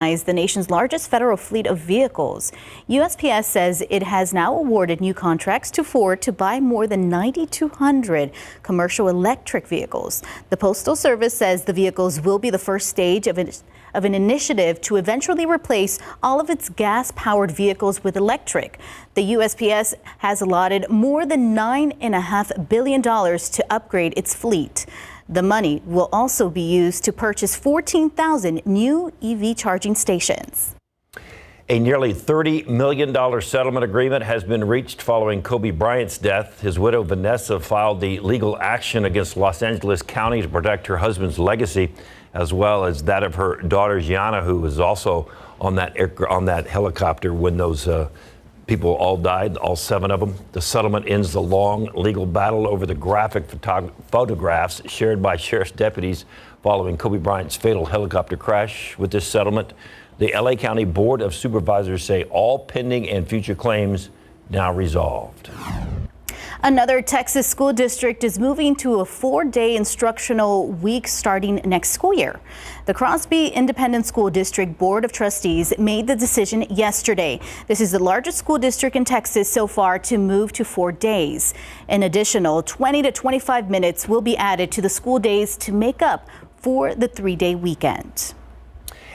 the nation's largest federal fleet of vehicles. USPS says it has now awarded new contracts to Ford to buy more than 9,200 commercial electric vehicles. The Postal Service says the vehicles will be the first stage of an initiative to eventually replace all of its gas-powered vehicles with electric. The USPS has allotted more than $9.5 billion to upgrade its fleet. The money will also be used to purchase 14,000 new EV charging stations. A nearly $30 million settlement agreement has been reached following Kobe Bryant's death. His widow, Vanessa, filed the legal action against Los Angeles County to protect her husband's legacy, as well as that of her daughter, Gianna, who was also on that helicopter when those people all died, all 7 of them. The settlement ends the long legal battle over the graphic photographs shared by sheriff's deputies following Kobe Bryant's fatal helicopter crash. With this settlement, the LA County Board of Supervisors say all pending and future claims now resolved. Another Texas school district is moving to a 4-day instructional week starting next school year. The Crosby Independent School District Board of Trustees made the decision yesterday. This is the largest school district in Texas so far to move to 4 days. An additional 20 to 25 minutes will be added to the school days to make up for the 3-day weekend.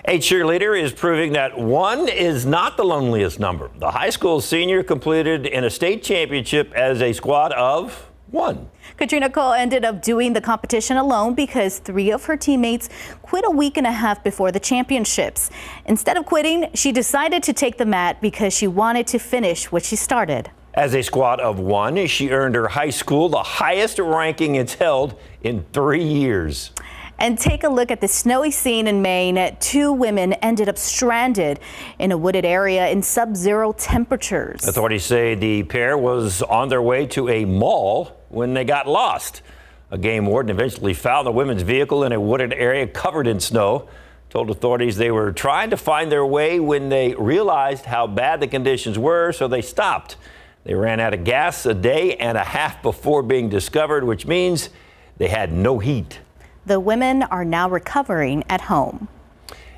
A cheerleader is proving that 1 is not the loneliest number. The high school senior completed in a state championship as a squad of 1. Katrina Cole ended up doing the competition alone because 3 of her teammates quit a week and a half before the championships. Instead of quitting, she decided to take the mat because she wanted to finish what she started. As a squad of 1, she earned her high school the highest ranking it's held in 3 years. And take a look at the snowy scene in Maine. 2 women ended up stranded in a wooded area in sub-zero temperatures. Authorities say the pair was on their way to a mall when they got lost. A game warden eventually found the women's vehicle in a wooded area covered in snow. Told authorities they were trying to find their way when they realized how bad the conditions were, so they stopped. They ran out of gas a day and a half before being discovered, which means they had no heat. The women are now recovering at home.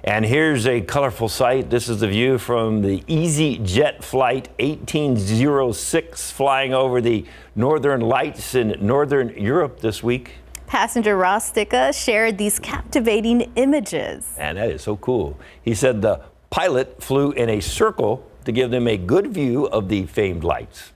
And here's a colorful sight. This is the view from the EasyJet flight 1806 flying over the Northern Lights in Northern Europe this week. Passenger Ross Sticka shared these captivating images. And that is so cool. He said the pilot flew in a circle to give them a good view of the famed lights.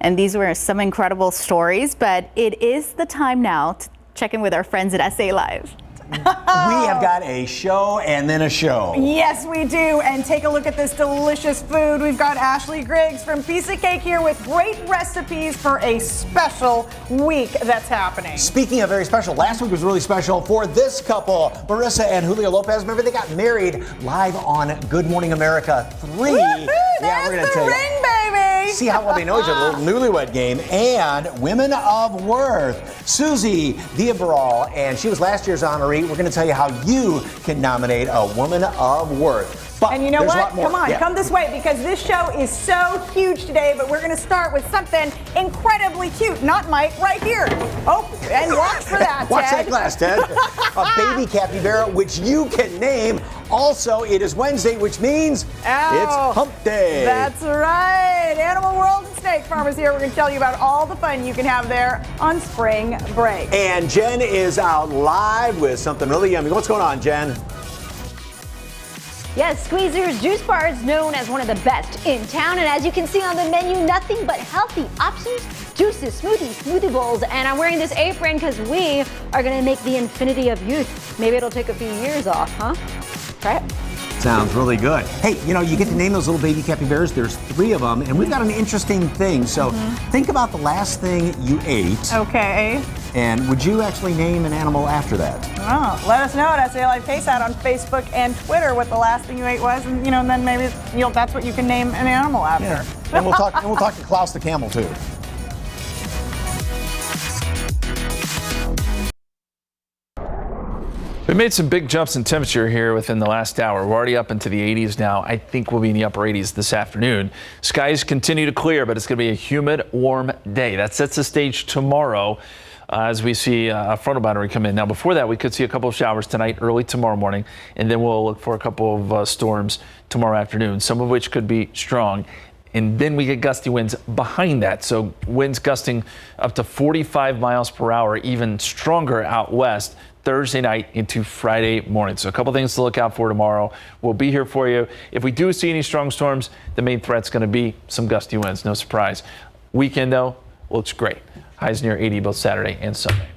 And these were some incredible stories, but it is the time now to check in with our friends at SA Live. We have got a show and then a show. Yes, we do. And take a look at this delicious food. We've got Ashley Griggs from Piece of Cake here with great recipes for a special week that's happening. Speaking of very special, last week was really special for this couple, Marissa and Julio Lopez. Remember, they got married live on Good Morning America 3. Woo-hoo, yeah, we're going to tell ring, baby. See how well they know each other, a little newlywed game. And Women of Worth, Susie Diabaral, and she was last year's honoree. We're going to tell you how you can nominate a Woman of Worth. But and you know what? Come on, yeah. Come this way, because this show is so huge today, but we're going to start with something incredibly cute. Not Mike, right here. Oh, and watch for that, Watch Ted. that glass, Ted. A baby capybara, which you can name. Also, it is Wednesday, which means it's hump day. That's right. Animal World and Snake Farmers here. We're going to tell you about all the fun you can have there on spring break. And Jen is out live with something really yummy. What's going on, Jen? Yes, Squeezers Juice Bar is known as one of the best in town, and as you can see on the menu, nothing but healthy options, juices, smoothies, smoothie bowls, and I'm wearing this apron because we are going to make the infinity of youth. Maybe it'll take a few years off, huh? Try it. Sounds really good. Hey, you know, you get to name those little baby capybaras. There's 3 of them, and we've got an interesting thing. So think about the last thing you ate. Okay. And would you actually name an animal after that? Oh, let us know at SA Live KSAT on Facebook and Twitter what the last thing you ate was, and and then maybe that's what you can name an animal after. Yeah. And we'll talk to Klaus the camel too. We made some big jumps in temperature here within the last hour. We're already up into the 80s now. I think we'll be in the upper 80s this afternoon. Skies continue to clear, but it's going to be a humid, warm day. That sets the stage tomorrow. as we see a frontal boundary come in. Now, before that, we could see a couple of showers tonight, early tomorrow morning, and then we'll look for a couple of storms tomorrow afternoon, some of which could be strong. And then we get gusty winds behind that. So winds gusting up to 45 miles per hour, even stronger out west Thursday night into Friday morning. So a couple things to look out for tomorrow. We'll be here for you. If we do see any strong storms, the main threat's going to be some gusty winds. No surprise. Weekend, though, looks great. Highs near 80 both Saturday and Sunday.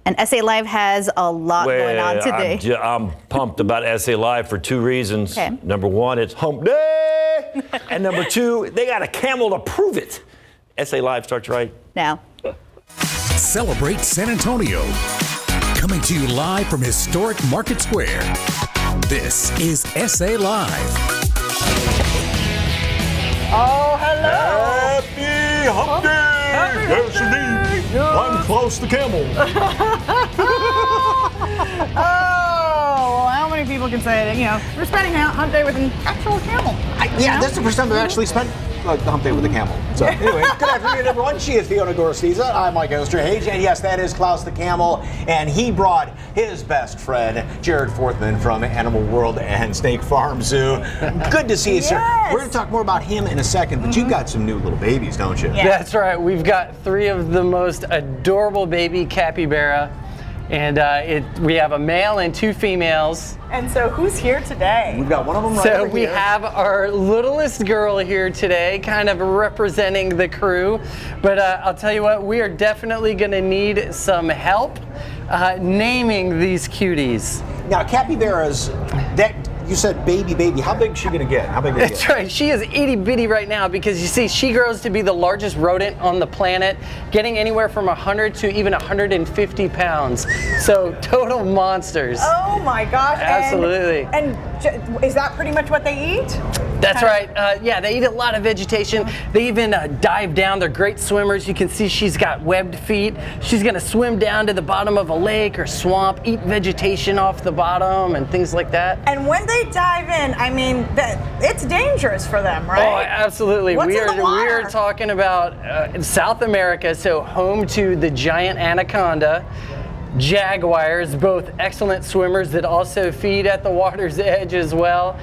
And SA Live has a lot going on today. I'm pumped about SA Live for two reasons. Okay. Number one, it's hump day. And number two, they got a camel to prove it. SA Live starts right Now. Celebrate San Antonio. Coming to you live from historic Market Square. This is SA Live. Oh, hello. Happy hump day. Yes, indeed. I'm Klaus the camel. Oh, how many people can say that, we're spending a hump day with an actual camel? Yeah, that's the first time I've actually spent the hump day with a camel. So anyway, good afternoon, everyone. She is Fiona Gorostiza. I'm Mike Osterhage. And yes, that is Klaus the camel. And he brought his best friend, Jared Forthman from Animal World and Snake Farm Zoo. Good to see you, sir. We're going to talk more about him in a second, but you've got some new little babies, don't you? Yeah. That's right. We've got 3 of the most adorable baby capybara. And we have a male and 2 females. And so who's here today? We've got one of them right So over we here. have our littlest girl here today, kind of representing the crew. But I'll tell you what, we are definitely going to need some help naming these cuties. Now, capybaras, you said baby. How big is she going to get? How big is That's right. She is itty bitty right now because you see, she grows to be the largest rodent on the planet, getting anywhere from 100 to even 150 pounds. So total monsters. Oh my gosh. Absolutely. And is that pretty much what they eat? That's right. Yeah, they eat a lot of vegetation. They even dive down. They're great swimmers. You can see she's got webbed feet. She's going to swim down to the bottom of a lake or swamp, eat vegetation off the bottom and things like that. And when they dive in, I mean, it's dangerous for them, right? Oh, absolutely. What's we in the water? are talking about South America, so home to the giant anaconda. Jaguars, both excellent swimmers that also feed at the water's edge as well.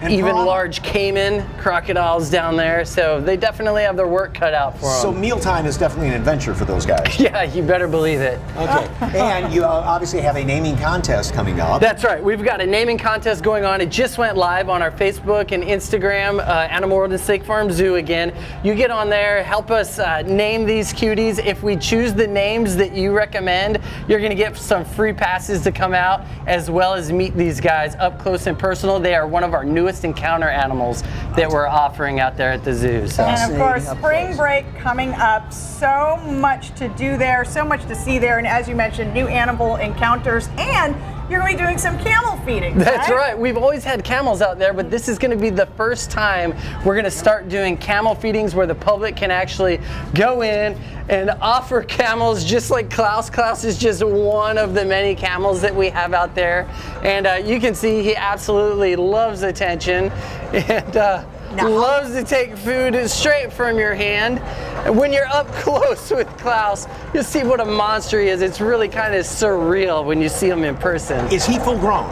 Even large caiman crocodiles down there, so they definitely have their work cut out for them. So mealtime is definitely an adventure for those guys. Yeah, you better believe it. Okay. And you obviously have a naming contest coming up. That's right. We've got a naming contest going on. It just went live on our Facebook and Instagram, Animal World and Snake Farm Zoo again. You get on there, help us name these cuties. If we choose the names that you recommend, you're going to get some free passes to come out as well as meet these guys up close and personal. They are one of our newest encounter animals that we're offering out there at the zoo. So. And of course, spring break coming up. So much to do there, so much to see there. And as you mentioned, new animal encounters, and you're going to be doing some camel feeding. That's right. We've always had camels out there, but this is going to be the first time we're going to start doing camel feedings where the public can actually go in and offer camels just like Klaus. Klaus is just one of the many camels that we have out there. And you can see he absolutely loves attention and loves to take food straight from your hand. And when you're up close with Klaus, you'll see what a monster he is. It's really kind of surreal when you see him in person. Is he full grown?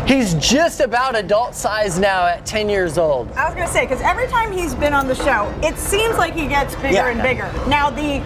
He's just about adult size now at 10 years old. I was going to say, because every time he's been on the show, it seems like he gets bigger and bigger. Now, the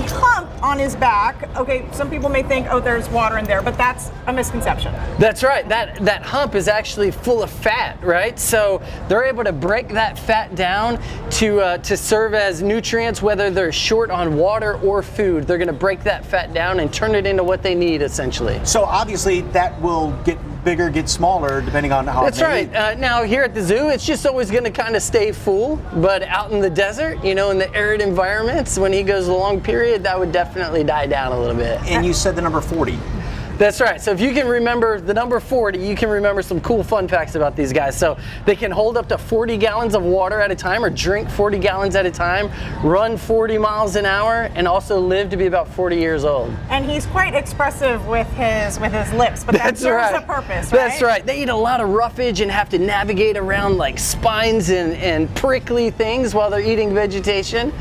hump on his back, okay, some people may think, oh, there's water in there, but that's a misconception. That's right. That hump is actually full of fat, right? So they're able to break that fat down to serve as nutrients, whether they're short on water or food. They're going to break that fat down and turn it into what they need, essentially. So obviously that will get bigger, get smaller, depending on how. That's right. Now here at the zoo, it's just always going to kind of stay full, but out in the desert, in the arid environments, when he goes a long period, that would definitely die down a little bit. And you said the number 40. That's right. So if you can remember the number 40, you can remember some cool fun facts about these guys. So they can hold up to 40 gallons of water at a time or drink 40 gallons at a time, run 40 miles an hour, and also live to be about 40 years old. And he's quite expressive with his lips, but that serves a purpose, right? That's right. They eat a lot of roughage and have to navigate around like spines and prickly things while they're eating vegetation.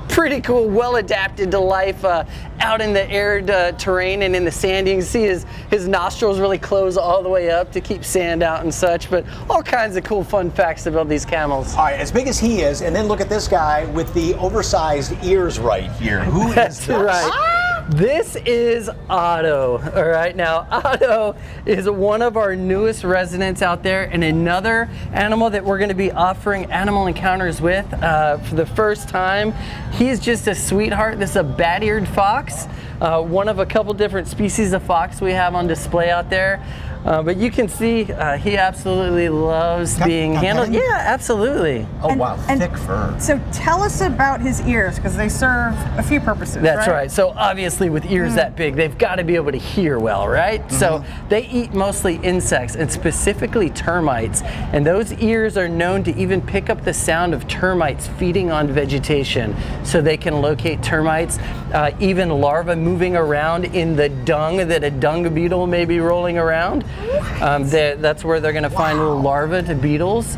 Pretty cool, well adapted to life out in the arid terrain and in the sand. You can see his nostrils really close all the way up to keep sand out and such, but all kinds of cool fun facts about these camels. All right, as big as he is, and then look at this guy with the oversized ears right here. Who is That's this? right. This is Otto. All right, now Otto is one of our newest residents out there, and another animal that we're going to be offering animal encounters with for the first time. He's just a sweetheart. This is a bat-eared fox, one of a couple different species of fox we have on display out there. But you can see he absolutely loves being handled. Yeah, absolutely. Oh, wow, thick fur. So tell us about his ears, because they serve a few purposes. That's right. So obviously with ears that big, they've got to be able to hear well, right? So they eat mostly insects, and specifically termites. And those ears are known to even pick up the sound of termites feeding on vegetation. So they can locate termites, even larvae moving around in the dung that a dung beetle may be rolling around. That's where they're going to find little larvae to beetles.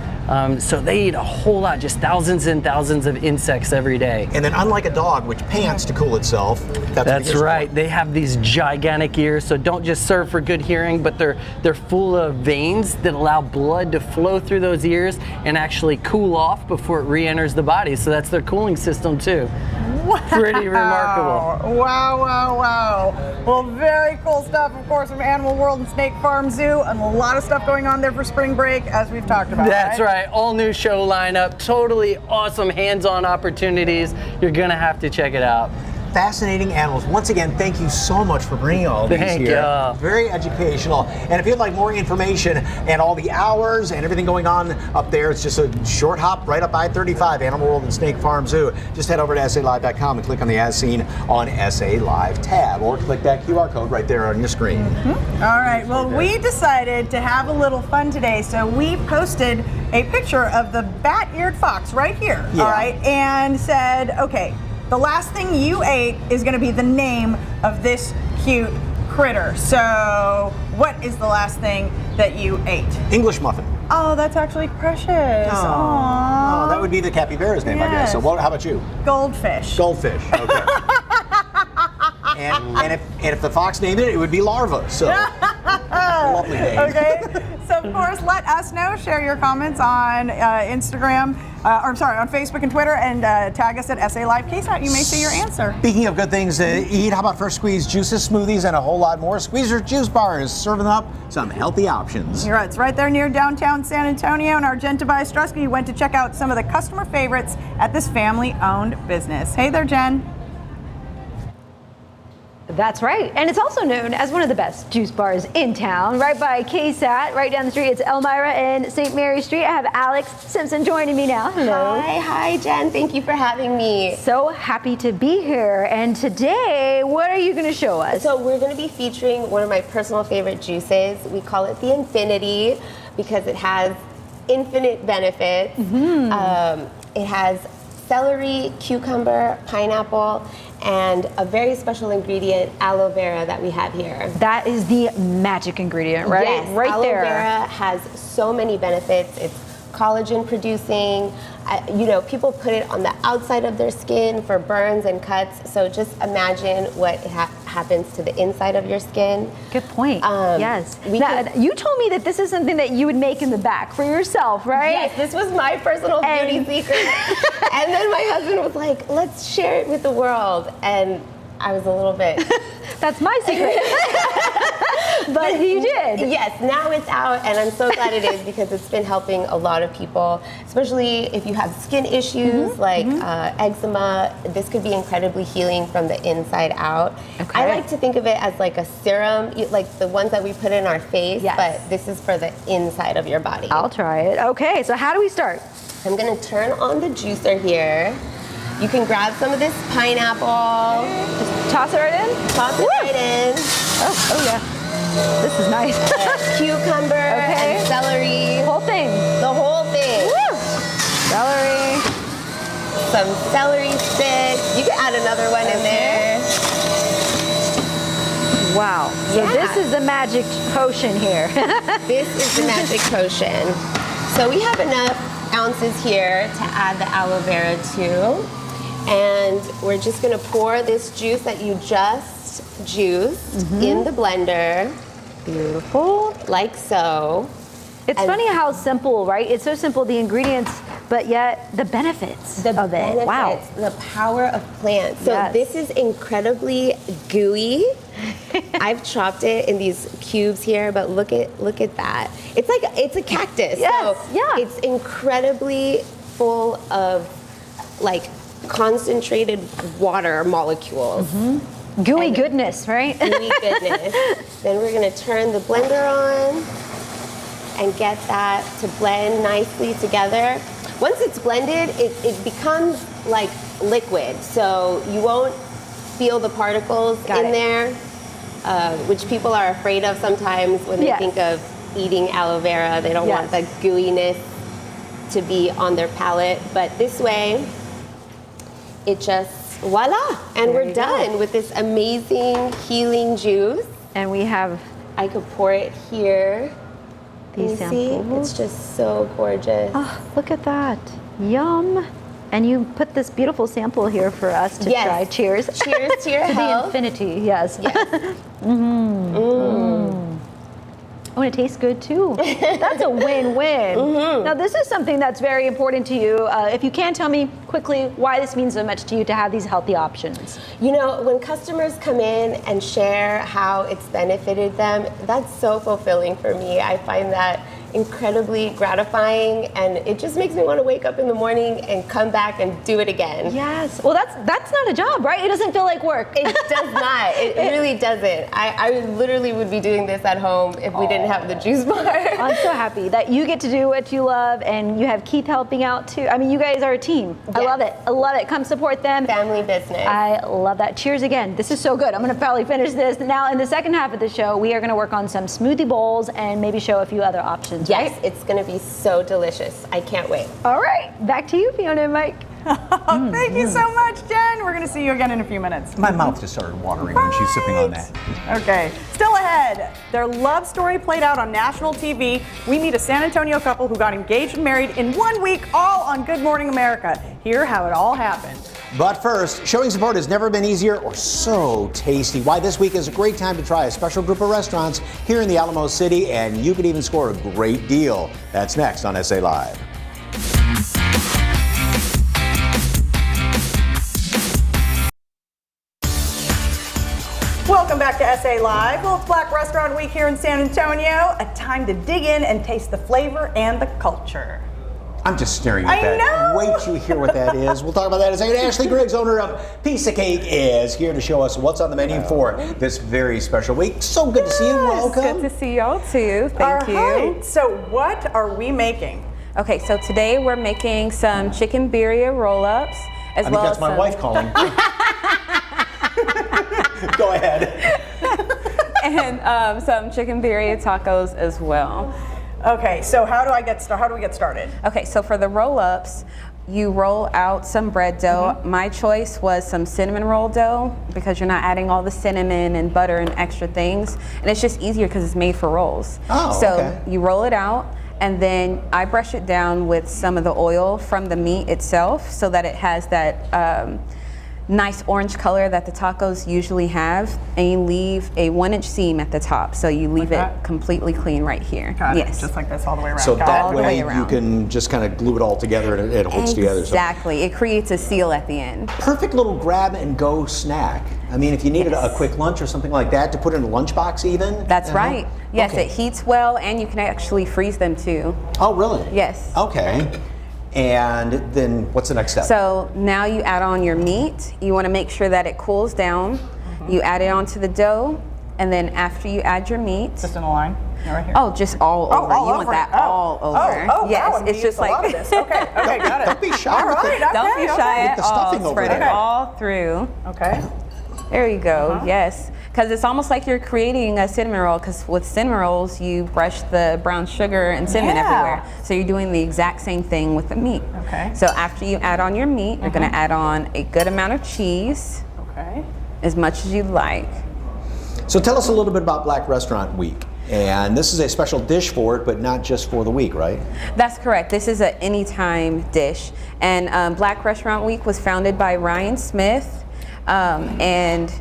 So they eat a whole lot, just thousands and thousands of insects every day. And then unlike a dog, which pants to cool itself, that's right. They have these gigantic ears, so don't just serve for good hearing, but they're full of veins that allow blood to flow through those ears and actually cool off before it re-enters the body. So that's their cooling system too. Wow. Pretty remarkable. Wow, wow, wow. Well, very cool stuff, of course, from Animal World and Snake Farm Zoo, and a lot of stuff going on there for spring break, as we've talked about. That's right. All new show lineup, totally awesome hands-on opportunities. You're gonna have to check it out. Fascinating animals. Once again, thank you so much for bringing all these Thank here. you. Very educational. And if you'd like more information and all the hours and everything going on up there, it's just a short hop right up I-35, Animal World and Snake Farm Zoo. Just head over to SALive.com and click on the As Seen on SA Live tab, or click that QR code right there on your screen. All right, well, we decided to have a little fun today, so we posted a picture of the bat-eared fox right here, Yeah. all right, and said, okay, the last thing you ate is going to be the name of this cute critter. So, what is the last thing that you ate? English muffin. Oh, that's actually precious. Oh, that would be the capybara's name, I guess. So, how about you? Goldfish. Goldfish. Okay. and if the fox named it, it would be larva. So, lovely name. Okay. So, of course, let us know. Share your comments on Instagram, on Facebook and Twitter, and tag us at SA Live KSAT. You may see your answer. Speaking of good things to eat, how about First Squeeze juices, smoothies, and a whole lot more? Squeezer Juice Bar is serving up some healthy options. You're right. It's right there near downtown San Antonio, and our Jen Tobias Struski went to check out some of the customer favorites at this family-owned business. Hey there, Jen. That's right. And it's also known as one of the best juice bars in town, right by KSAT, right down the street. It's Elmira and St. Mary Street. I have Alex Simpson joining me now. Hello. Hi, Jen. Thank you for having me. So happy to be here. And today, what are you going to show us? So we're going to be featuring one of my personal favorite juices. We call it the Infinity because it has infinite benefits. It has celery, cucumber, pineapple, and a very special ingredient, aloe vera, that we have here. That is the magic ingredient, right? Yes, right aloe there. vera has so many benefits. It's collagen producing. People put it on the outside of their skin for burns and cuts. So just imagine what happens to the inside of your skin. Good point. Yes. Now, you told me that this is something that you would make in the back for yourself, right? Yes, this was my personal beauty secret. And then my husband was like, let's share it with the world. And I was a little bit... That's my secret. But you did. Yes, now it's out, and I'm so glad it is because it's been helping a lot of people, especially if you have skin issues like eczema. This could be incredibly healing from the inside out. Okay. I like to think of it as like a serum, like the ones that we put in our face, but this is for the inside of your body. I'll try it. Okay, so how do we start? I'm going to turn on the juicer here. You can grab some of this pineapple. Just toss it right in? Toss it right in. Oh yeah. This is nice. Cucumber and celery. Whole thing. The whole thing. Woo! Celery. Some celery sticks. You can add another one in there. Wow. So this is the magic potion here. This is the magic potion. So we have enough ounces here to add the aloe vera to. And we're just gonna pour this juice that you just juiced in the blender. Beautiful. Like so. It's funny how simple, right? It's so simple, the ingredients, but yet the benefits of it. Wow. The power of plants. So Yes. this is incredibly gooey. I've chopped it in these cubes here, but look at that. It's a cactus. Yes, So yeah. it's incredibly full of like concentrated water molecules. Gooey goodness, right? Gooey goodness. Then we're gonna turn the blender on and get that to blend nicely together. Once it's blended, it becomes like liquid, so you won't feel the particles in there, which people are afraid of sometimes when they think of eating aloe vera. They don't want the gooiness to be on their palate, but this way, it just, voila, and we're done with this amazing healing juice. And we have, I could pour it here. these You see? samples. It's just so gorgeous. Oh, look at that. Yum. And you put this beautiful sample here for us to Yes. try. Cheers. Cheers to your To the health. infinity, yes. Oh, and it tastes good too. That's a win-win. Now, this is something that's very important to you. If you can tell me quickly why this means so much to you to have these healthy options. You know, when customers come in and share how it's benefited them, that's so fulfilling for me. I find that incredibly gratifying, and it just makes me want to wake up in the morning and come back and do it again. Yes. Well, that's not a job, right? It doesn't feel like work. It does not. It really doesn't. I literally would be doing this at home if we didn't have the juice bar. I'm so happy that you get to do what you love, and you have Keith helping out too. I mean, you guys are a team. I love it. I love it. Come support them. Family business. I love that. Cheers again. This is so good. I'm going to probably finish this. Now, in the second half of the show, we are going to work on some smoothie bowls and maybe show a few other options. Yes, Right? it's going to be so delicious. I can't wait. All right. Back to you, Fiona and Mike. Thank you so much, Jen. We're going to see you again in a few minutes. My mouth just started watering when she's sipping on that. Okay, still ahead. Their love story played out on national TV. We meet a San Antonio couple who got engaged and married in 1 week, all on Good Morning America. Hear how it all happened. But first, showing support has never been easier or so tasty. Why this week is a great time to try a special group of restaurants here in the Alamo City, and you could even score a great deal. That's next on SA Live. Welcome back to SA Live. Well, it's Black Restaurant Week here in San Antonio. A time to dig in and taste the flavor and the culture. I'm just staring at I that. know. Wait till you hear what that is. We'll talk about that in a second. Ashley Griggs, owner of Piece of Cake, is here to show us what's on the menu for this very special week. So good to see you. Welcome. Good to see y'all too. Thank you. Right. So what are we making? Okay, so today we're making some chicken birria roll-ups as I think well that's as my some wife calling. Go ahead. and some chicken birria tacos as well. Okay, so how do we get started? Okay, so for the roll-ups, you roll out some bread dough. My choice was some cinnamon roll dough because you're not adding all the cinnamon and butter and extra things, and it's just easier because it's made for rolls. Oh, so okay. you roll it out, and then I brush it down with some of the oil from the meat itself so that it has that nice orange color that the tacos usually have, and you leave a 1-inch seam at the top, so you leave Like it that? completely clean right here. Got it. Yes. Just like this all the way around. So Got that all the way way you around. can just kind of glue it all together and it holds together. So Exactly. It creates a seal at the end. perfect little grab and go snack. I mean, if you needed a quick lunch or something like that to put in a lunchbox even. That's right. Yes, Okay. it heats well, and you can actually freeze them too. Oh, really? Yes. Okay. And then what's the next step? So now you add on your meat. You want to make sure that it cools down. You add it onto the dough, and then after you add your meat, Just in a line, right here. oh, just all over. all You want over that it. Oh. all over. Oh, yes, wow, we it's just used a lot like of this. Okay, got it. Don't be shy All with right, it. don't be shy With at the all. stuffing over Spread it there. all through. Okay. There you go. Yes, because it's almost like you're creating a cinnamon roll. Because with cinnamon rolls, you brush the brown sugar and cinnamon Yeah. everywhere. So you're doing the exact same thing with the meat. Okay. So after you add on your meat, you're going to add on a good amount of cheese, Okay. as much as you like. So tell us a little bit about Black Restaurant Week. And this is a special dish for it, but not just for the week, right? That's correct. This is an anytime dish. And Black Restaurant Week was founded by Ryan Smith. And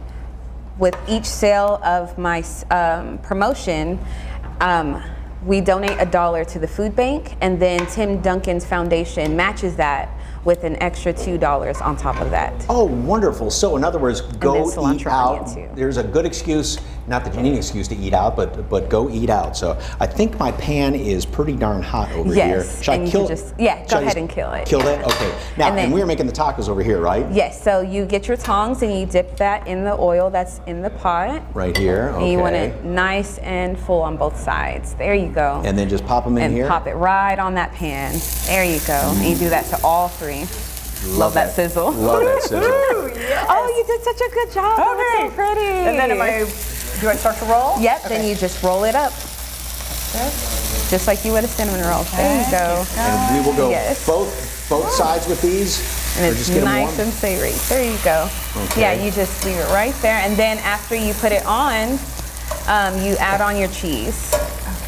with each sale of my promotion, we donate $1 to the food bank, and then Tim Duncan's foundation matches that with an extra $2 on top of that. Oh, wonderful. So in other words, go eat cilantro out. onion, too. There's a good excuse, not that you need an excuse to eat out, but go eat out. So I think my pan is pretty darn hot over here. Yes, Should and I you kill can it? just, yeah, go ahead and kill it. Kill yeah. it? Okay. Now, And then- and we're making the tacos over here, right? Yes, so you get your tongs and you dip that in the oil that's in the pot. Right here, okay. And you want it nice and full on both sides. There you go. And then just pop them in and here? pop it right on that pan. There you go. And you do that to all three. Love that sizzle. Love that sizzle. Ooh, yes. Oh, you did such a good job. That was so pretty. And then do I start to roll? Yep, then you just roll it up. Just like you would a cinnamon roll. There you go. And we will go Yes. both sides with these. And or it's just get 'em nice warm? and savory. There you go. Okay. Yeah, you just leave it right there. And then after you put it on, you add on your cheese.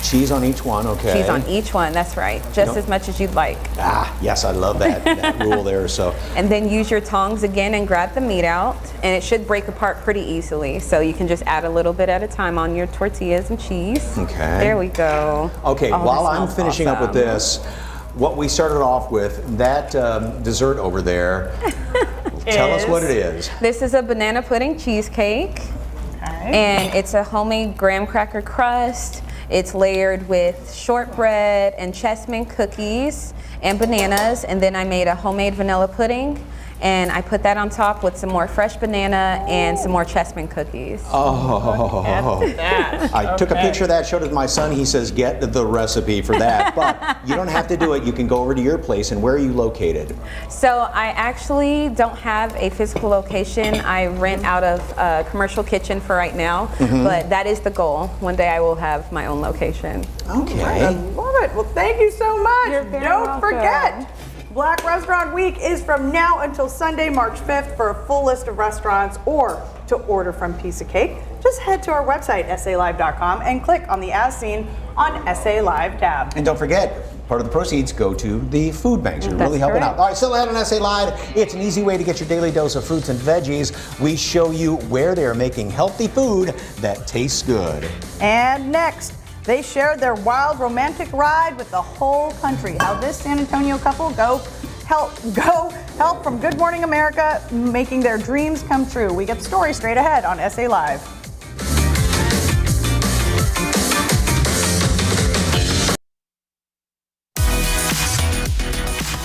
Cheese on each one, okay. Cheese on each one, that's right. Just as much as you'd like. Ah, yes, I love that, that rule there. So And then use your tongs again and grab the meat out. And it should break apart pretty easily. So you can just add a little bit at a time on your tortillas and cheese. Okay. There we go. Okay, Oh, while this I'm smells finishing up with awesome. this, what we started off with, that dessert over there, tell us what it is. This is a banana pudding cheesecake. And it's a homemade graham cracker crust. It's layered with shortbread and chessmen cookies and bananas. And then I made a homemade vanilla pudding. And I put that on top with some more fresh banana and some more chessmen cookies. Oh, I took a picture of that, showed it to my son. He says, get the recipe for that. But you don't have to do it. You can go over to your place. And where are you located? So I actually don't have a physical location. I rent out of a commercial kitchen for right now, but that is the goal. One day I will have my own location. Okay. I love it. Well, thank you so much. You're very Don't welcome. forget, Black Restaurant Week is from now until Sunday, March 5th. For a full list of restaurants or to order from Piece of Cake, just head to our website, salive.com, and click on the As Seen on SA Live tab. And don't forget, part of the proceeds go to the food banks. You're really helping out. All right, still ahead on SA Live. It's an easy way to get your daily dose of fruits and veggies. We show you where they are making healthy food that tastes good. And next, they shared their wild romantic ride with the whole country. How this San Antonio couple help from Good Morning America, making their dreams come true. We get the story straight ahead on SA Live.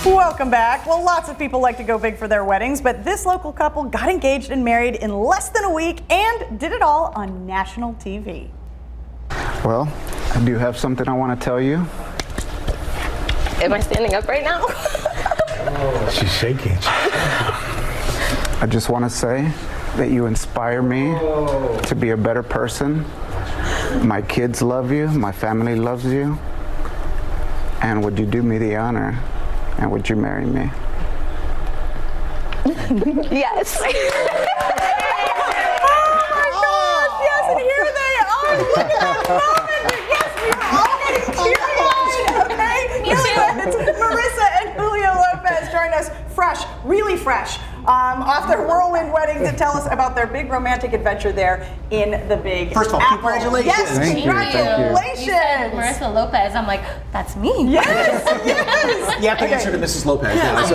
Welcome back. Well, lots of people like to go big for their weddings, but this local couple got engaged and married in less than a week and did it all on national TV. Well, I do have something I want to tell you. Am I standing up right now? She's shaking. I just want to say that you inspire me to be a better person. My kids love you. My family loves you. And would you do me the honor? And would you marry me? Yes. Yes, and here they are. Look at that moment. Yes, we are all getting teary-eyed. Okay, Me too. It's Marissa and Julio Lopez join us fresh, really fresh, off their whirlwind wedding to tell us about their big romantic adventure there in the Big First of all, Apple. congratulations. Yes, Thank you, thank you. congratulations. You said Marissa Lopez. I'm like, that's me. Yes, yes. You have to answer to Mrs. Lopez now.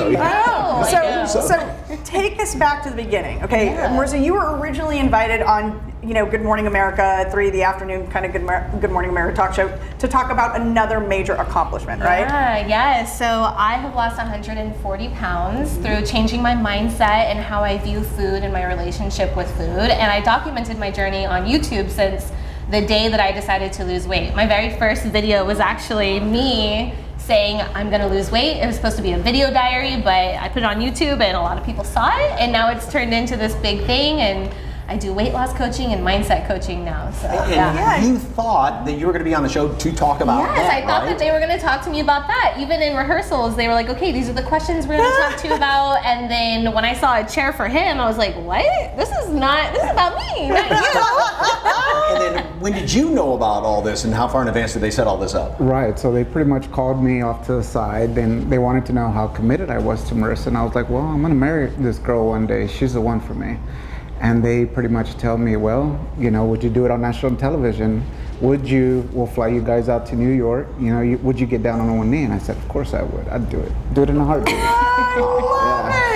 So take us back to the beginning. Okay, Marissa, you were originally invited on, Good Morning America at 3 the afternoon, kind of Good Morning America talk show, to talk about another major accomplishment, right? Yes. So I have lost 140 pounds through changing my mindset and how I view food and my relationship with food. And I documented my journey on YouTube since the day that I decided to lose weight. My very first video was actually me saying I'm gonna lose weight. It was supposed to be a video diary, but I put it on YouTube and a lot of people saw it, and now it's turned into this big thing. And I do weight loss coaching and mindset coaching now. So And you thought that you were going to be on the show to talk about yes, that, I thought right? that they were going to talk to me about that. Even in rehearsals, they were like, okay, these are the questions we're going to talk to you about. And then when I saw a chair for him, I was like, what? This is about me, not you. And then when did you know about all this, and how far in advance did they set all this up? Right, so they pretty much called me off to the side, and they wanted to know how committed I was to Marissa, and I was like, well, I'm gonna marry this girl one day. She's the one for me. And they pretty much tell me, well, would you do it on national television? We'll fly you guys out to New York. Would you get down on one knee? And I said, of course I would. I'd do it. Do it in a heartbeat.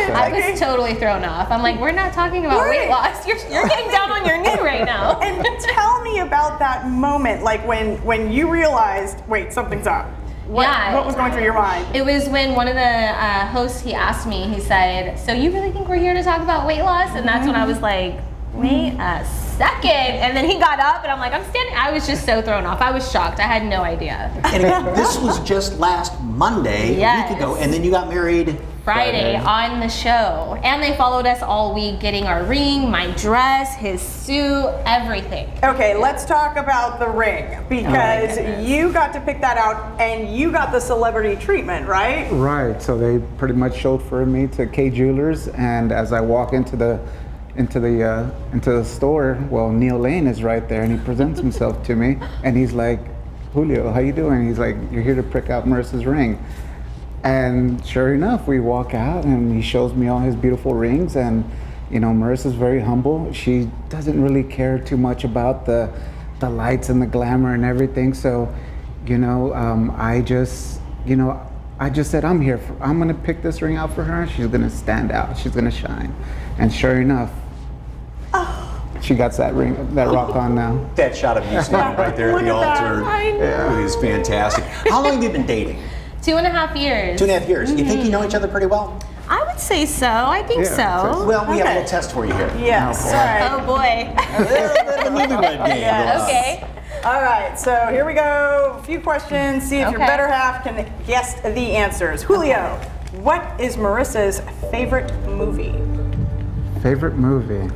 I was totally thrown off. I'm like, we're not talking about weight loss. You're getting down on your knee right now. And tell me about that moment, like when you realized, wait, something's up. What was going through your mind? It was when one of the hosts, he asked me, he said, so you really think we're here to talk about weight loss? And that's when I was like, wait a second. And then he got up and I'm like, I'm standing. I was just so thrown off. I was shocked. I had no idea. And again, this was just last Monday, a week ago, and then you got married Friday on the show. And they followed us all week, getting our ring, my dress, his suit, everything. Okay, let's talk about the ring, because you got to pick that out and you got the celebrity treatment, right? Right, so they pretty much chauffeured me to Kay Jewelers, and as I walk into the store, well, Neil Lane is right there, and he presents himself to me, and he's like, Julio, how you doing? He's like, you're here to prick out Marissa's ring. And sure enough, we walk out and he shows me all his beautiful rings, and Marissa's very humble. She doesn't really care too much about the lights and the glamour and everything. So, I just said, I'm gonna pick this ring out for her. She's gonna stand out. She's gonna shine. And sure enough, she got that ring, that rock on now. That shot of you standing right there at the altar is fantastic. How long have you been dating? 2.5 years. 2.5 years. You think you know each other pretty well? I would say so. I think so. Well, we have a little test for you here. Yes. Oh boy. A little bit of a newlywed game. Okay. All right, so here we go. A few questions. See if your better half can guess the answers. Julio, what is Marissa's favorite movie? Favorite movie?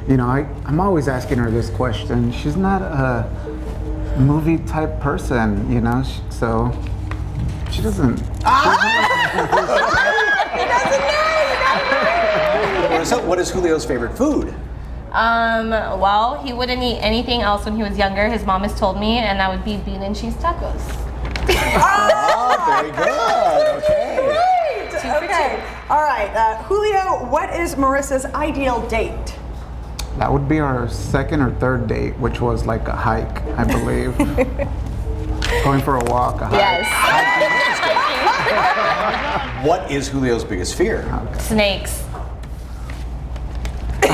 I'm always asking her this question. She's not a movie type person, so she doesn't. What is Julio's favorite food? Well, he wouldn't eat anything else when he was younger. His mom has told me, and that would be bean and cheese tacos. Very good. Okay. Great. Okay. All right, Julio, what is Marissa's ideal date? That would be our second or third date, which was like a hike, I believe. Going for a walk, a hike. Yes. What is Julio's biggest fear? Snakes. I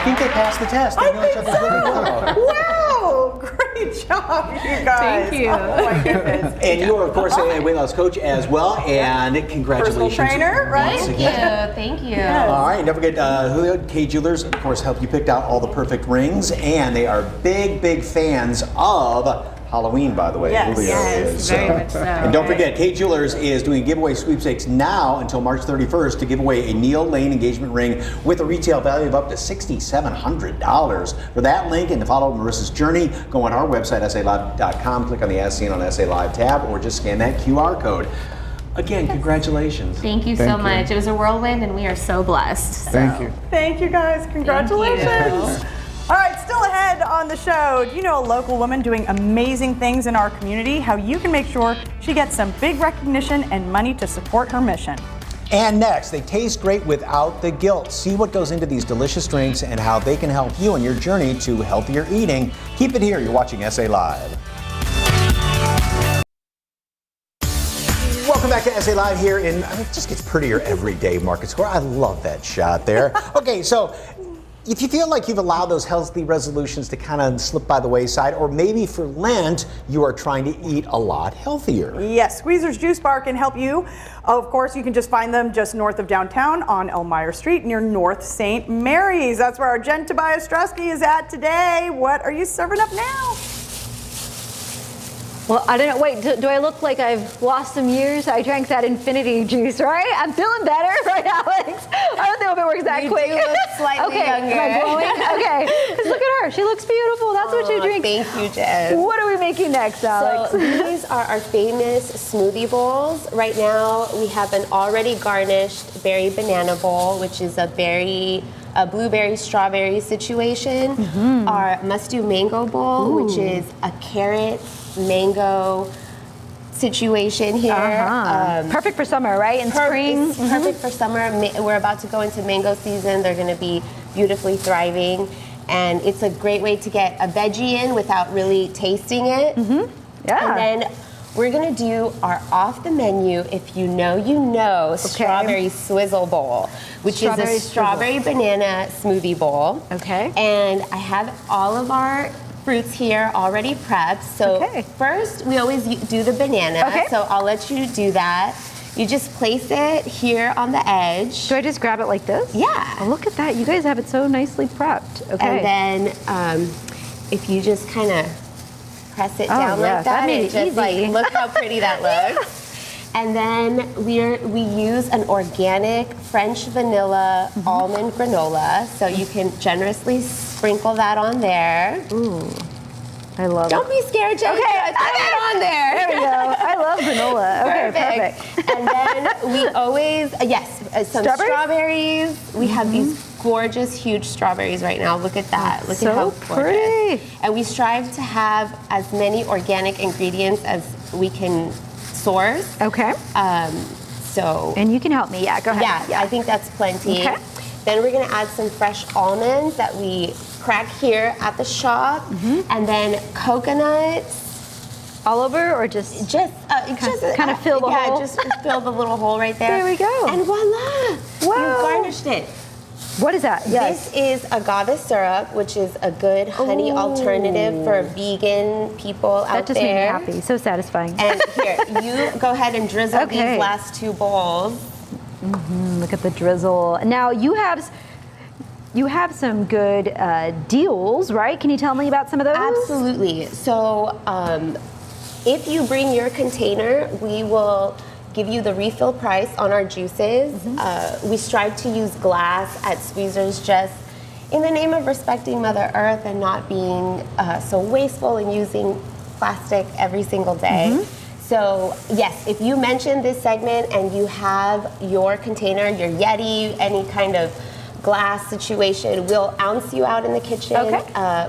think they passed the test. They know each other really well. Wow, great job, you guys. Thank you. Oh my goodness. And you are, of course, a weight loss coach as well. And congratulations. Personal trainer, right? Thank you. All right, don't forget Julio, Kay Jewelers, of course, helped you pick out all the perfect rings. And they are big fans of Halloween, by the way. Yes. Julio is. Very much so. And don't forget, Kay Jewelers is doing giveaway sweepstakes now until March 31st to give away a Neil Lane engagement ring with a retail value of up to $6,700. For that link and to follow Marissa's journey, go on our website, SALive.com, click on the As Seen on SA Live tab, or just scan that QR code. Again, congratulations. Thank you so much. It was a whirlwind, and we are so blessed. Thank you. Thank you guys. Congratulations. All right, still ahead on the show. Do you know a local woman doing amazing things in our community? How you can make sure she gets some big recognition and money to support her mission. And next, they taste great without the guilt. See what goes into these delicious drinks and how they can help you on your journey to healthier eating. Keep it here. You're watching SA Live. Welcome back to SA Live here in, it just gets prettier every day, Market Square. I love that shot there. Okay, so if you feel like you've allowed those healthy resolutions to kind of slip by the wayside, or maybe for Lent, you are trying to eat a lot healthier. Yes, Squeezer's Juice Bar can help you. Of course, you can just find them just north of downtown on Elmira Street near North St. Mary's. That's where our Jen Tobias Strusky is at today. What are you serving up now? Well, I don't know. Wait, do I look like I've lost some years? I drank that infinity juice, right? I'm feeling better, right, Alex? I don't know if it works that quick. You do look slightly younger. Am I glowing? Okay. Just look at her. She looks beautiful. That's what you drink. Thank you, Jess. What are we making next, Alex? So these are our famous smoothie bowls. Right now, we have an already garnished berry banana bowl, which is a blueberry strawberry situation. Our must-do mango bowl, which is a carrot mango situation here. Perfect for summer, right? In spring. It's perfect for summer. We're about to go into mango season. They're going to be beautifully thriving. And it's a great way to get a veggie in without really tasting it. Yeah. And then we're going to do our off the menu, if you know, strawberry swizzle bowl, which is a strawberry banana smoothie bowl. Okay. And I have all of our fruits here already prepped. So first, we always do the banana. Okay. So I'll let you do that. You just place it here on the edge. Do I just grab it like this? Yeah. Oh, look at that. You guys have it so nicely prepped. Okay. And then if you just kind of press it down like that, made it just like, look how pretty that looks. And then we use an organic French vanilla almond granola, so you can generously sprinkle that on there. Ooh, I love it. Don't be scared, Jen. Okay, Put that on there. There we go. I love granola. Okay, perfect. And then we always, some strawberries. We have these gorgeous, huge strawberries right now. Look at that. Look at how gorgeous. Pretty. And we strive to have as many organic ingredients as we can source. Okay. So. And you can help me. Yeah, go ahead. Yeah, I think that's plenty. Okay. Then we're gonna add some fresh almonds that we crack here at the shop, and then coconuts. All over, or just kind of fill the hole? Yeah, just fill the little hole right there. There we go. And voila! Wow. You've garnished it. What is that? Yes. This is agave syrup, which is a good honey alternative for vegan people out there. That just made me happy. So satisfying. And here, you go ahead and drizzle these last two bowls. Look at the drizzle. Now you have some good deals, right? Can you tell me about some of those? Absolutely. So if you bring your container, we will give you the refill price on our juices. We strive to use glass at Squeezers just in the name of respecting Mother Earth and not being so wasteful and using plastic every single day. So yes, if you mention this segment and you have your container, your Yeti, any kind of glass situation, we'll ounce you out in the kitchen,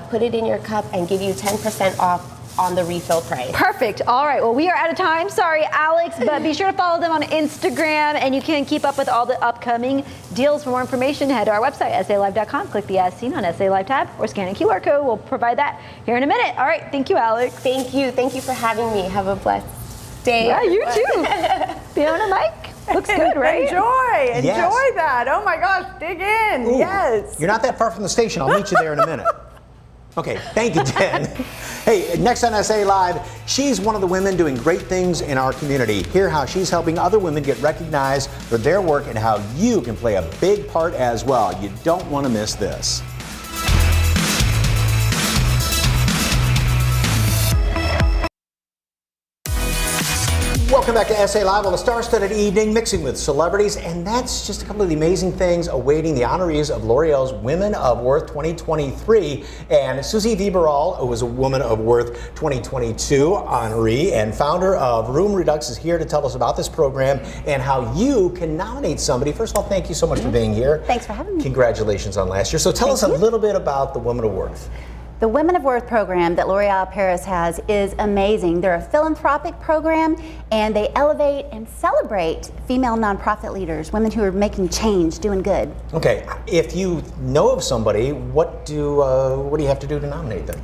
put it in your cup, and give you 10% off on the refill price. Perfect. All right. Well, we are out of time. Sorry, Alex, but be sure to follow them on Instagram, and you can keep up with all the upcoming deals. For more information, head to our website, SALive.com. Click the As Seen on SA Live tab, or scan a QR code. We'll provide that here in a minute. All right. Thank you, Alex. Thank you. Thank you for having me. Have a blessed day. Yeah, you too. Fiona, Mike. Looks good, right? Enjoy that. Oh my gosh, dig in. Ooh, yes. You're not that far from the station. I'll meet you there in a minute. Okay, thank you, Jen. Hey, next on SA Live, she's one of the women doing great things in our community. Hear how she's helping other women get recognized for their work and how you can play a big part as well. You don't want to miss this. Welcome back to SA Live. Well, a star-studded evening mixing with celebrities, and that's just a couple of the amazing things awaiting the honorees of L'Oreal's Women of Worth 2023. And Susie Viberal, who was a Woman of Worth 2022 honoree and founder of Room Redux, is here to tell us about this program and how you can nominate somebody. First of all, thank you so much for being here. Thanks for having me. Congratulations on last year. So tell us a little bit about the Women of Worth. The Women of Worth program that L'Oreal Paris has is amazing. They're a philanthropic program, and they elevate and celebrate female nonprofit leaders, women who are making change, doing good. Okay, if you know of somebody, what do you have to do to nominate them?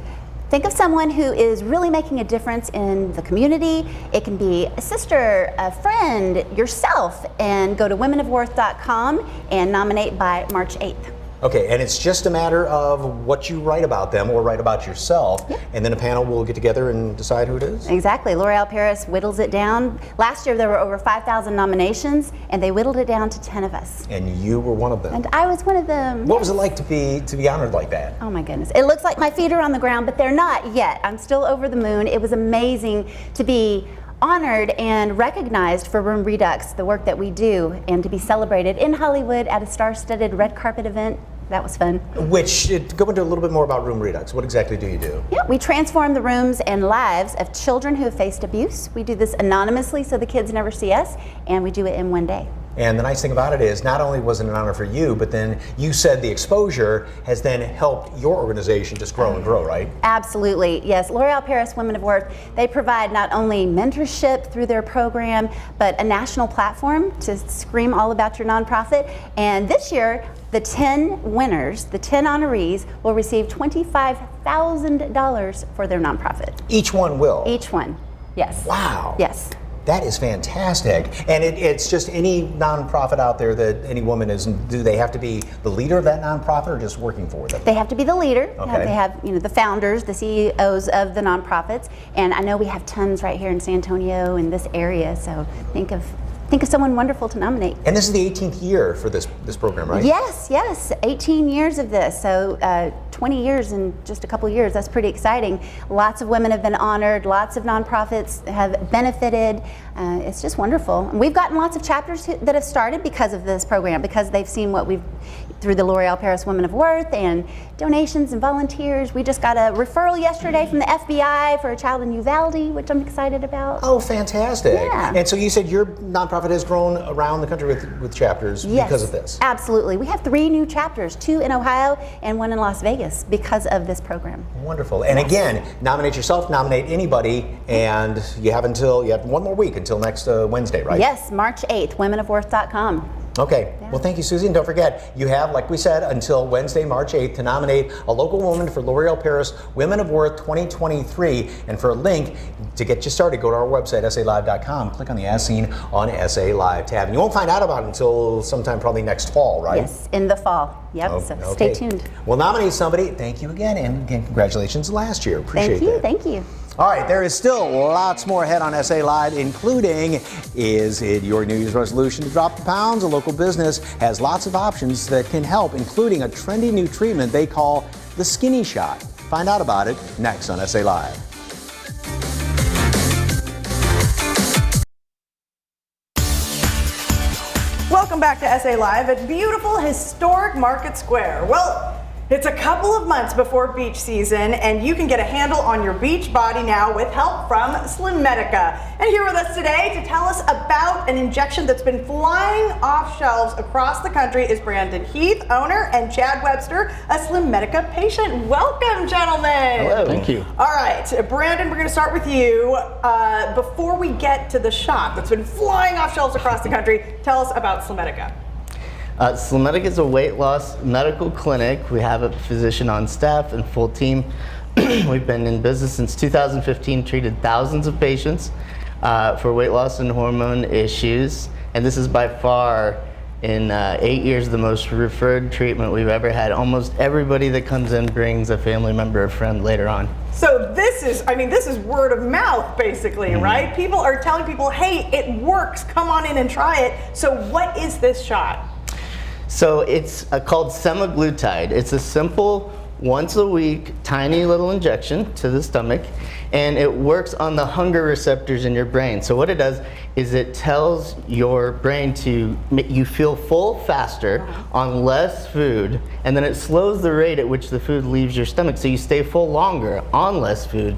Think of someone who is really making a difference in the community. It can be a sister, a friend, yourself, and go to womenofworth.com and nominate by March 8th. Okay, and it's just a matter of what you write about them or write about yourself, and then a panel will get together and decide who it is? Exactly. L'Oreal Paris whittles it down. Last year there were over 5,000 nominations, and they whittled it down to 10 of us. And you were one of them. And I was one of them. What was it like to be honored like that? Oh my goodness. It looks like my feet are on the ground, but they're not yet. I'm still over the moon. It was amazing to be honored and recognized for Room Redux, the work that we do, and to be celebrated in Hollywood at a star-studded red carpet event. That was fun. Go into a little bit more about Room Redux. What exactly do you do? Yeah, we transform the rooms and lives of children who have faced abuse. We do this anonymously so the kids never see us, and we do it in one day. And the nice thing about it is not only was it an honor for you, but then you said the exposure has then helped your organization just grow and grow, right? Absolutely, yes. L'Oreal Paris Women of Worth, they provide not only mentorship through their program, but a national platform to scream all about your nonprofit. And this year, the 10 winners, the 10 honorees, will receive $25,000 for their nonprofit. Each one will? Each one, yes. Wow. Yes. That is fantastic. And it's just any nonprofit out there that any woman is, do they have to be the leader of that nonprofit or just working for them? They have to be the leader. Okay. They have, the founders, the CEOs of the nonprofits. And I know we have tons right here in San Antonio in this area, so think of someone wonderful to nominate. And this is the 18th year for this program, right? Yes, 18 years of this. So 20 years in just a couple years. That's pretty exciting. Lots of women have been honored. Lots of nonprofits have benefited. It's just wonderful. And we've gotten lots of chapters that have started because of this program, because they've seen what we've through the L'Oreal Paris Women of Worth and donations and volunteers. We just got a referral yesterday from the FBI for a child in Uvalde, which I'm excited about. Oh, fantastic. Yeah. And so you said your nonprofit has grown around the country with chapters because of this. Absolutely. We have 3 new chapters, 2 in Ohio and 1 in Las Vegas because of this program. Wonderful. And again, nominate yourself, nominate anybody, and you have one more week until next Wednesday, right? Yes, March 8th, womenofworth.com. Okay. Yeah. Well, thank you, Susie. And don't forget, you have, like we said, until Wednesday, March 8th to nominate a local woman for L'Oreal Paris Women of Worth 2023. And for a link to get you started, go to our website, SALive.com. Click on the As Seen on SA Live tab. And you won't find out about it until sometime probably next fall, right? Yes, in the fall. Yep, so stay tuned. We'll nominate somebody. Thank you again. And again, congratulations last year. Appreciate that. Thank you. All right, there is still lots more ahead on SA Live, including, is it your New Year's resolution to drop the pounds? A local business has lots of options that can help, including a trendy new treatment they call the Skinny Shot. Find out about it next on SA Live. Welcome back to SA Live at beautiful historic Market Square. Well, it's a couple of months before beach season, and you can get a handle on your beach body now with help from Slimedica. And here with us today to tell us about an injection that's been flying off shelves across the country is Brandon Heath, owner, and Chad Webster, a Slimedica patient. Welcome, gentlemen. Hello. Thank you. All right, Brandon, we're going to start with you. Before we get to the shot that's been flying off shelves across the country, tell us about Slimedica. Slimedica is a weight loss medical clinic. We have a physician on staff and full team. We've been in business since 2015, treated thousands of patients for weight loss and hormone issues. And this is by far, in 8 years, the most referred treatment we've ever had. Almost everybody that comes in brings a family member or friend later on. So this is word of mouth, basically, right? People are telling people, hey, it works, come on in and try it. So what is this shot? So it's called semaglutide. It's a simple, once a week, tiny little injection to the stomach, and it works on the hunger receptors in your brain. So what it does is it tells your brain to make you feel full faster on less food, and then it slows the rate at which the food leaves your stomach, so you stay full longer on less food.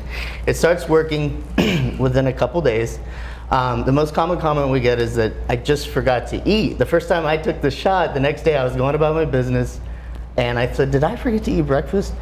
It starts working within a couple days. The most common comment we get is that I just forgot to eat. The first time I took the shot, the next day I was going about my business, and I said, did I forget to eat breakfast?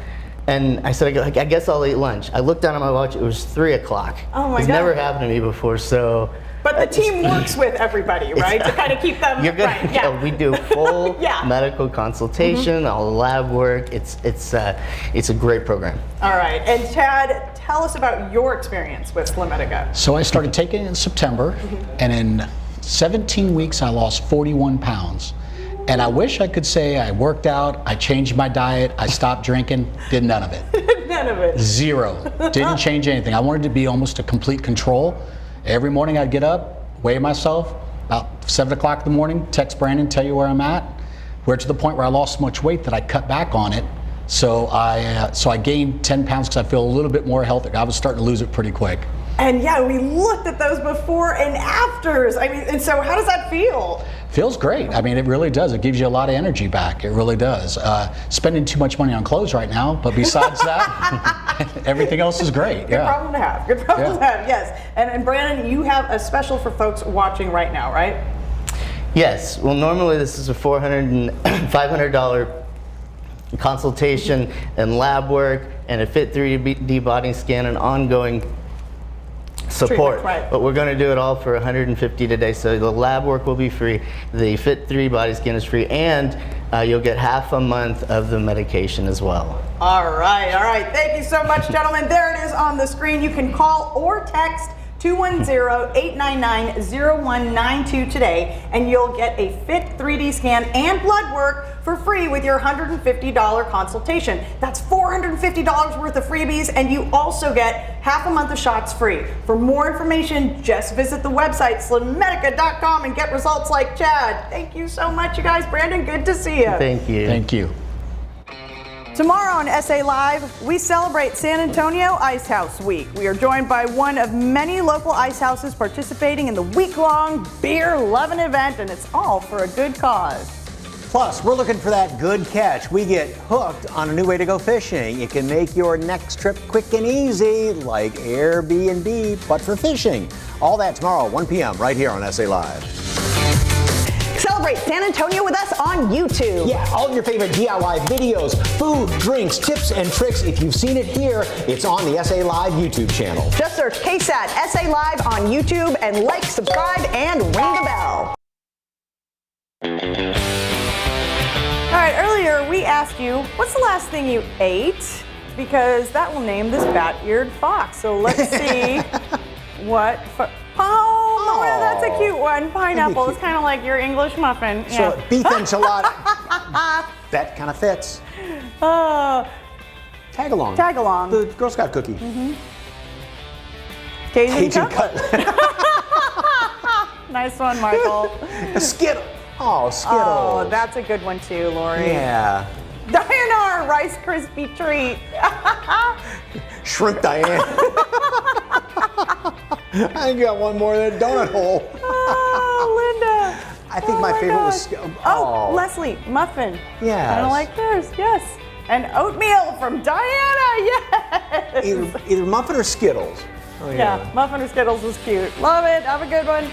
And I said, I guess I'll eat lunch. I looked down at my watch, it was 3 o'clock. Oh my God. It's never happened to me before, so. But the team works with everybody, right? To kind of keep them right. Yeah, we do full medical consultation, all the lab work. It's a great program. All right, and Chad, tell us about your experience with Slimedica. So I started taking it in September, and in 17 weeks I lost 41 pounds. And I wish I could say I worked out, I changed my diet, I stopped drinking, did none of it. None of it. Zero. Didn't change anything. I wanted to be almost a complete control. Every morning I'd get up, weigh myself, about 7 o'clock in the morning, text Brandon, tell you where I'm at. We're to the point where I lost so much weight that I cut back on it. So I gained 10 pounds because I feel a little bit more healthy. I was starting to lose it pretty quick. And yeah, we looked at those before and afters. I mean, and so how does that feel? Feels great. I mean, it really does. It gives you a lot of energy back. It really does. Spending too much money on clothes right now, but besides that, everything else is great. Good problem to have. Good problem to have, yes. And Brandon, you have a special for folks watching right now, right? Yes. Well, normally this is a $400 and $500 consultation and lab work and a Fit 3D body scan and ongoing support. Right. But we're going to do it all for $150 today. So the lab work will be free, the Fit 3 body scan is free, and you'll get half a month of the medication as well. All right. Thank you so much, gentlemen. There it is on the screen. You can call or text 210-899-0192 today, and you'll get a Fit 3D scan and blood work for free with your $150 consultation. That's $450 worth of freebies, and you also get half a month of shots free. For more information, just visit the website slimmedica.com and get results like Chad. Thank you so much, you guys. Brandon, good to see you. Thank you. Thank you. Tomorrow on SA Live, we celebrate San Antonio Ice House Week. We are joined by one of many local ice houses participating in the week-long beer-loving event, and it's all for a good cause. Plus, we're looking for that good catch. We get hooked on a new way to go fishing. It can make your next trip quick and easy, like Airbnb, but for fishing. All that tomorrow, 1 p.m., right here on SA Live. Celebrate San Antonio with us on YouTube. Yeah, all of your favorite DIY videos, food, drinks, tips, and tricks. If you've seen it here, it's on the SA Live YouTube channel. Just search KSAT SA Live on YouTube and like, subscribe, and ring the bell. All right, earlier we asked you, what's the last thing you ate? Because that will name this bat-eared fox. So let's see what... Oh, that's a cute one. Pineapple. It's kind of like your English muffin. So beef enchilada. That kind of fits. Tag along. Tag along. The Girl Scout cookie. Cajun cutlet. Nice one, Michael. A Skittle. Oh, Skittles. Oh, that's a good one too, Lori. Yeah. Diana, Rice Krispie treat. Shrimp Diane. I think you got one more in the donut hole. Oh, Linda. I think my favorite was... Oh, Leslie, muffin. Yes. Kind of like yours, yes. And oatmeal from Diana, yes. Either muffin or Skittles. Oh, yeah, muffin or Skittles is cute. Love it. Have a good one.